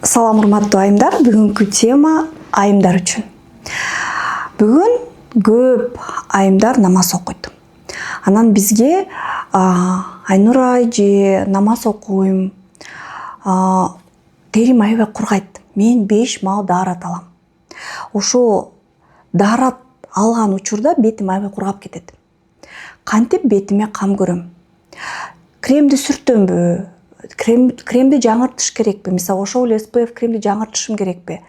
Салам урматтуу айымдар, бүгүнкү тема айымдар үчүн. Бүгүн көп айымдар намаз окуйт. Анан бизге Айнура эже намаз окуйм, терим аябай кургайт. Мен 5 маал даарат алам. Ошо даарат алган учурда бетим аябай кургап кетет. Кантип бетиме кам көрөм? Кремди сүртөмбү? Кремди жаңыртыш керекпи? Мисалы, ошол эле SPF кремди жаңыртышым керекпи?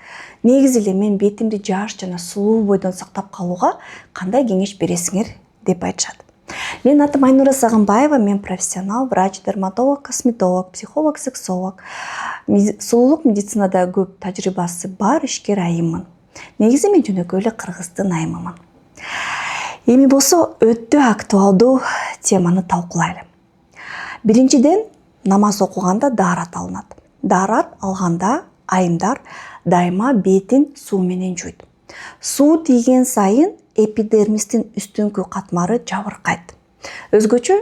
Негизи эле мен бетимди жаш жана сулуу бойдон сактап калууга кандай кеңеш бересиңер деп айтышат. Менин атым Айнура Сагынбаева, мен профессионал врач, дерматолог, косметолог, психолог, сексолог. Сулуулук медицинада көп тажрыйбасы бар ишкер айыммын. Негизи мен жөнөкөй эле кыргыздын айымымын. Эми болсо өтө актуалдуу теманы талкуулайлы. Биринчиден, намаз окуганда даарат алынат. Даарат алганда айымдар дайыма бетин суу менен жуйт. Суу тийген сайын эпидермистин үстүңкү катмары жабыркайт. Өзгөчө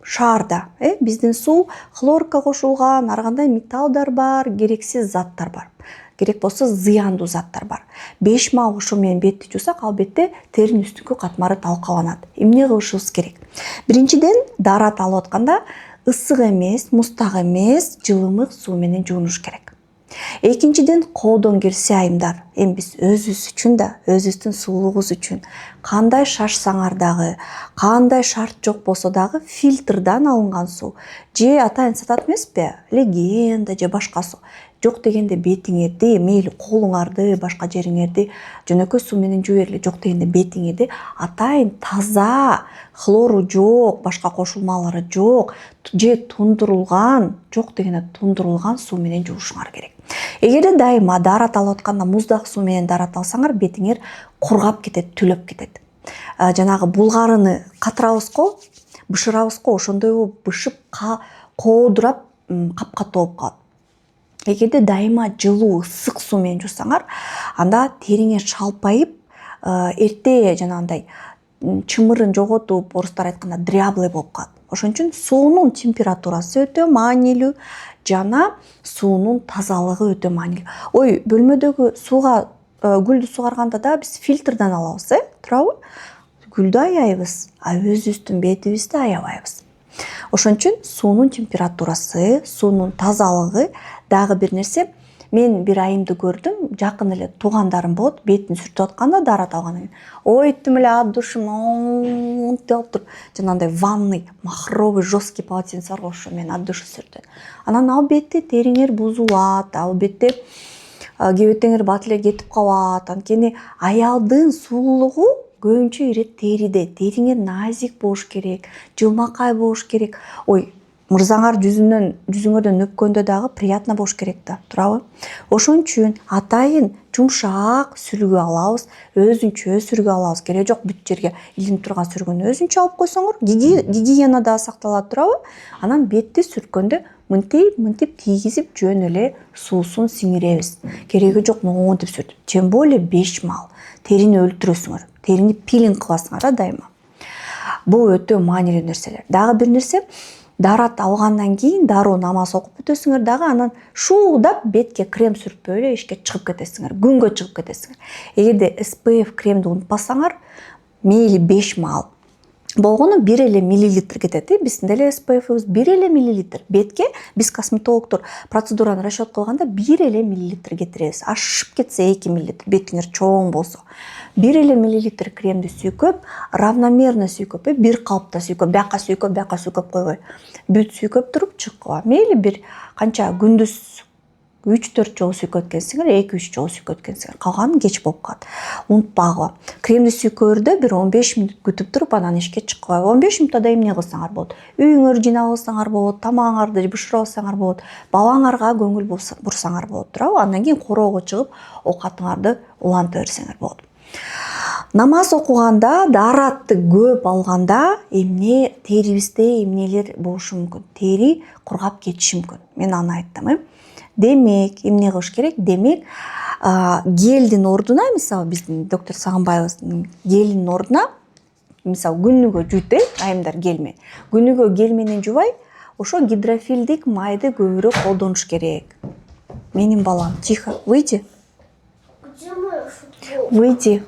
шаарда биздин суу хлорка кошулган, ар кандай металлдар бар, керексиз заттар бар. Керек болсо зыяндуу заттар бар. 5 маал ошо менен бетти жуусак, албетте теринин үстүңкү катмары талкаланат. Эмне кылышыбыз керек? Биринчиден, даарат алып атканда ысык эмес, муздак эмес, жылымык суу менен жуунуш керек. Экинчиден, колдон келсе айымдар, эми биз өзүбүз үчүн да, өзүбүздүн сулуулугубуз үчүн кандай шашсаңар дагы, кандай шарт жок болсо дагы фильтрдан алынган суу, же атайын сатат эмеспи? Легенда же башка суу. Жок дегенде бетиңерди, мейли колуңарды, башка жериңерди жөнөкөй суу менен жуу эле. Жок дегенде бетиңерди атайын таза, хлору жок, башка кошулмалары жок, же тундурулган, жок дегенде тундурулган суу менен жуушуңар керек. Эгерде дайыма даарат алып атканда муздак суу менен даарат алсаңар, бетиңер кургап кетет, түлөп кетет. Жанагы булгарыны катырабызго, бышырабызго, ошондой болуп бышып, коодурап, капкатуу болуп калат. Эгерде дайыма жылуу, ысык суу менен жуусаңар, анда териңе шалпайып, эрте жанагындай чымырын жоготуп, орустар айтканда дряблый болуп калат. Ошон үчүн суунун температурасы өтө маанилүү жана суунун тазалыгы өтө маанилүү. Ой, бөлмөдөгү сууга, гүлдү сугарганда да биз фильтрден алабыз, туурабы? Гүлдү аяйбыз, өзүбүздүн бетибизди аябайбыз. Ошон үчүн суунун температурасы, суунун тазалыгы дагы бир нерсе. Мен бир айымды көрдүм, жакын эле туугандарым болот, бетин сүртүп атканда даарат алгандан кийин. Ой, түм эле от души деп алып туруп, жанагындай ванный, махровый, жесткий полотенце бар го, ошо менен от души сүртөт. Анан албетте териңер бузулат, албетте кебетеңер бат эле кетип калат. Анткени аялдын сулуулугу көбүнчө ирет териде. Териңер назик болуш керек, жылмакай болуш керек. Ой, мырзаңар жүзүңөрдөн өпкөндө дагы приятно болуш керек да, туурабы? Ошон үчүн атайын жумшак сүргү алабыз, өзүнчө сүргү алабыз. Кереги жок бүт жерге илинип турган сүргүнү өзүнчө алып койсоңор, гигиена да сакталат, туурабы? Анан бетти сүрткөндө мынтип тийгизип жөн эле суусун сиңиребиз. Кереги жок монтип сүртүп. Тем более 5 маал. Терини өлтүрөсүңөр. Терини пилинг кыласыңар дайыма. Бул өтө маанилүү нерселер. Дагы бир нерсе, даарат алгандан кийин дароо намаз окуп бүтөсүңөр дагы, анан шуудап бетке крем сүртпөй эле ишке чыгып кетесиңер, күнгө чыгып кетесиңер. Эгерде SPF кремди унутпасаңар, мейли 5 маал болгону 1 эле миллилитр кетет. Биздин деле SPF-ыбыз 1 эле миллилитр. Бетке биз косметологдор процедураны расчет кылганда 1 эле миллилитр кетиребиз. Ашып кетсе 2 миллилитр, бетиңер чоң болсо. 1 эле миллилитр кремди сүйкөп, равномерно сүйкөп, бир калыпта сүйкөп, бияка сүйкөп койбой. Бүт сүйкөп туруп чыккыла. Мейли бир канча күндүз 3-4 жолу сүйкөткенсиңер, 2-3 жолу сүйкөткенсиңер, калганын кеч болуп калат. Унутпагыла. Кремди сүйкөөрдө бир 15 мүнөт күтүп туруп, анан ишке чыккыла. 15 мүнөттө да эмне кылсаңар болот? Үйүңөр жыйнап алсаңар болот, тамагыңарды бышырып алсаңар болот, балаңарга көңүл бурсаңар болот, туурабы? Андан кийин короого чыгып, оокатыңарды уланта берсеңер болот. Намаз окуганда, дааратты көп алганда терибизде эмнелер болушу мүмкүн? Тери кургап кетиши мүмкүн. Мен аны айттым. Демек, эмне кылыш керек? Демек, гелдин ордуна, мисалы, биздин доктор Сагынбаевдин гелдин ордуна, мисалы, күнүгө жуйт, айымдар гелмен. Күнүгө гел менен жубай, ошо гидрофилдик майды көбүрөөк колдонуш керек. Менин балам, тихо, выйди. Где моя футболка? Выйди.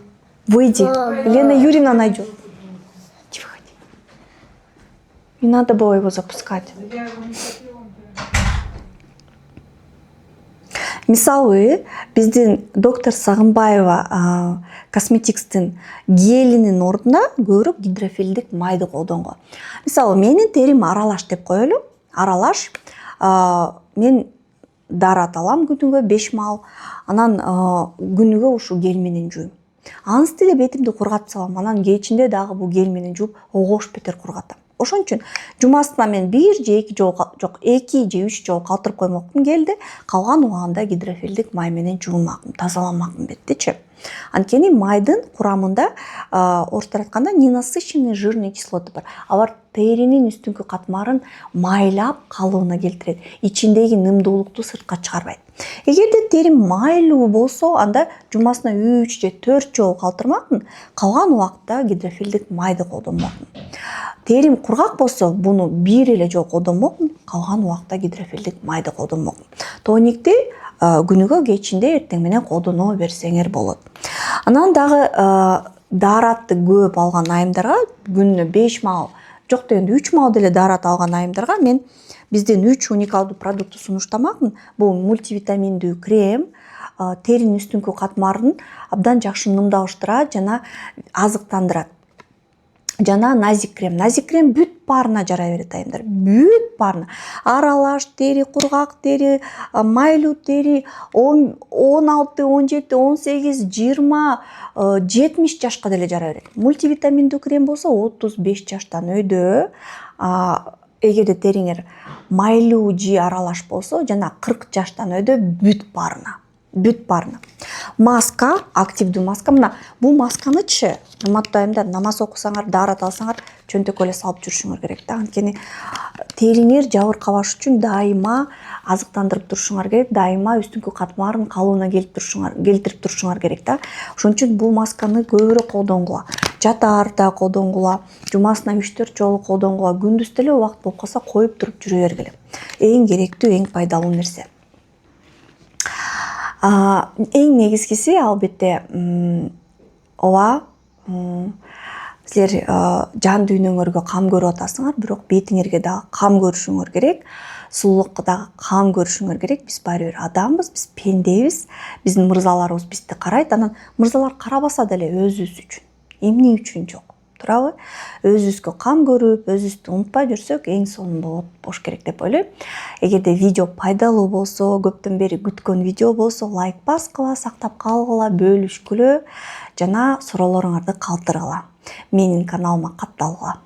Выйди. Елена Юрьевна найдет. Тихо, ходи. Не надо было его запускать. Мисалы, биздин доктор Сагынбаева косметикстин гелинин ордуна көрүп гидрофилдик майды колдонгон. Мисалы, менин терим аралаш деп коелу. Аралаш. Мен дарат алам күнүгө 5 мал. Анан күнүгө ушу гель менен жууйм. Анысы деле бетимди кургатып салам. Анан кечинде дагы бул гель менен жууп, огош бетер кургатам. Ошон үчүн жумасына мен 1 же 2 жолу жок 2 же 3 жолу калтырып коймокмун гелди, калган убагында гидрофилдик май менен жуумакмын, тазаламакмын беттичи. Анткени майдын курамында орустар айтканда ненасыщенный жирный кислоты бар. Алар теринин үстүнкү катмарын майлап калууна келтирет. Ичиндеги нымдуулукту сыртка чыгарбайт. Эгерде терим майлуу болсо, анда жумасына 3 же 4 жолу калтырмакмын, калган убакта гидрофилдик майды колдонмокмун. Терим кургак болсо, буну 1 эле жолу колдонмокмун, калган убакта гидрофилдик майды колдонмокмун. Тоникти күнүгө кечинде эртең менен колдоно берсеңер болот. Анан дагы даратты көп алган айымдарга күнүнө 5 мал, жок дегенде 3 мал деле дарат алган айымдарга мен биздин 3 уникалдуу продукту сунуштамакмын. Бул мультивитаминдүү крем, теринин үстүнкү катмарын абдан жакшы нымдалыштырат жана азыктандырат. Жана назик крем. Назик крем бүт баарына жарай берет айымдар. Бүт баарына. Аралаш тери, кургак тери, майлуу тери, 16, 17, 18, 20, 70 жашка деле жарай берет. Мультивитаминдүү крем болсо 35 жаштан өйдө. Эгерде териңер майлуу же аралаш болсо, жана 40 жаштан өйдө бүт баарына. Бүт баарына. Маска, активдүү маска. Мына бул масканычы, урматтуу айымдар, намаз окусаңар, дарат алсаңар, чөнтөккө эле салып жүрүшүңөр керек да. Анткени териңер жабыркабаш үчүн дайыма азыктандырып турушуңар керек, дайыма үстүнкү катмарын калууна келтирип турушуңар керек да. Ошон үчүн бул масканы көбүрөөк колдонгула. Жатаарда колдонгула, жумасына 3-4 жолу колдонгула, күндүз деле убакыт болуп калса коюп туруп жүрө бергиле. Эң керектүү, эң пайдалуу нерсе. Эң негизгиси албетте ооба силер жан дүйнөңөргө кам көрүп атасыңар, бирок бетиңерге дагы кам көрүшүңөр керек. Сулуулукка дагы кам көрүшүңөр керек. Биз баары бир адамбыз, биз пендебиз. Биздин мырзаларыбыз бизди карайт. Анан мырзалар карабаса деле өзүбүз үчүн, эмне үчүн жок. Туурабы? Өзүбүзгө кам көрүп, өзүбүздү унутпай жүрсөк, эң сонун болуш керек деп ойлойм. Эгерде видео пайдалуу болсо, көптөн бери күткөн видео болсо, лайк баскыла, сактап калгыла, бөлүшкүлө жана суроолоруңарды калтыргыла. Менин каналыма катталгыла.